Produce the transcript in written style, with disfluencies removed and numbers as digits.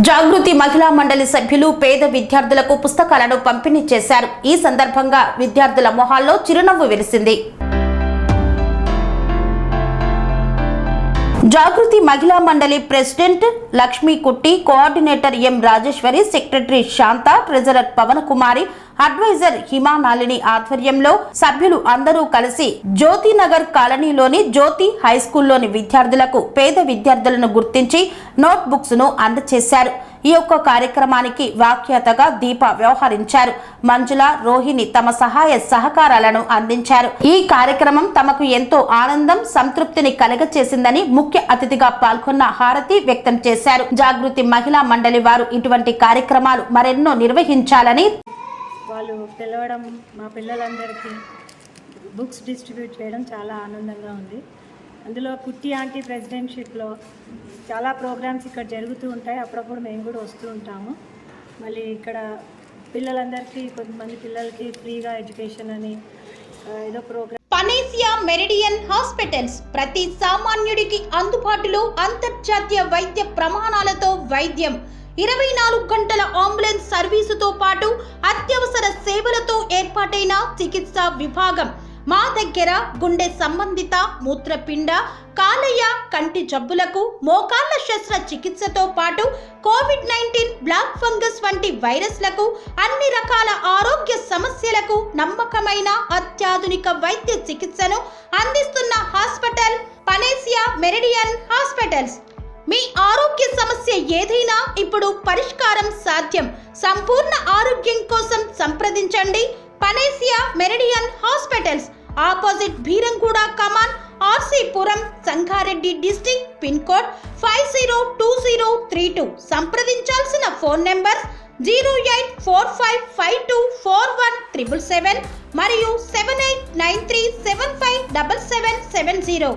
జాగృతి మహిళా మండలి సభ్యులు పేద విద్యార్థులకు పుస్తకాలను పంపిణీ చేశారు. ఈ సందర్భంగా విద్యార్థుల మొహాల్లో చిరునవ్వు వెలిసింది. జాగృతి మహిళా మండలి ప్రెసిడెంట్ లక్ష్మీ కుట్టి, కోఆర్డినేటర్ ఎం రాజేశ్వరి, సెక్రటరీ శాంత, ట్రెజరర్ పవన్ కుమారి, అడ్వైజర్ హిమానాలిని ఆధ్వర్యంలో సభ్యులు అందరూ కలిసి జ్యోతినగర్ కాలనీలోని జ్యోతి హై స్కూల్లోని విద్యార్థులకు పేద విద్యార్థులను గుర్తించి నోట్ బుక్స్ ను అందజేశారు. ఈ యొక్క కార్యక్రమానికి వ్యాఖ్యాతగా దీప వ్యవహరించారు. మంజుల, రోహిణి తమ సహాయ సహకారాలను అందించారు. ఈ కార్యక్రమం తమకు ఎంతో ఆనందం, సంతృప్తిని కలగచేసిందని ముఖ్య అతిథిగా పాల్గొన్న హారతి వ్యక్తం చేశారు. జాగృతి మహిళా మండలి వారు ఇటువంటి కార్యక్రమాలు మరెన్నో నిర్వహించాలని వాళ్ళు పిలవడం, మా పిల్లలందరికీ బుక్స్ డిస్ట్రిబ్యూట్ చేయడం చాలా ఆనందంగా ఉంది. అందులో కుట్టి ఆంటీ ప్రెసిడెంట్షిప్లో చాలా ప్రోగ్రామ్స్ ఇక్కడ జరుగుతూ ఉంటాయి. అప్పుడప్పుడు మేము కూడా వస్తూ ఉంటాము. మళ్ళీ ఇక్కడ పిల్లలందరికీ, కొంతమంది పిల్లలకి ఫ్రీగా ఎడ్యుకేషన్ అని ఏదో ప్రోగ్రామ్. పనేసియా మెరిడియన్ హాస్పిటల్స్ ప్రతి సామాన్యుడికి అందుబాటులో అంతర్జాతీయ వైద్య ప్రమాణాలతో వైద్యం, 24 గంటల అంబులెన్స్ సర్వీసుతో పాటు అత్యవసర సేవలతో ఏర్పాటైన చికిత్సా విభాగం. మా దగ్గర గుండె సంబంధిత, మూత్రపిండ, కాలేయ, కంటి జబ్బులకు, మోకాళ్ల శస్త్రచికిత్సతో పాటు కోవిడ్-19, బ్లాక్ ఫంగస్ వంటి వైరస్లకు, అన్ని రకాల ఆరోగ్య సమస్యలకు నమ్మకమైన అత్యాధునిక వైద్య చికిత్సను అందిస్తున్న హాస్పిటల్ పనేసియా మెరిడియన్ హాస్పిటల్స్. మీ ఆరోగ్య సమస్య ఏదైనా ఇప్పుడు పరిష్కారం సాధ్యం. సంపూర్ణ ఆరోగ్యం కోసం సంప్రదించండి panacea meridian hospitals, opposite Bheeramguda Kaman, RC Puram, Sangareddy district, pin code 502032. సంప్రదించాల్సిన ఫోన్ నెంబర్ 0845524177 మరియు 7893757770.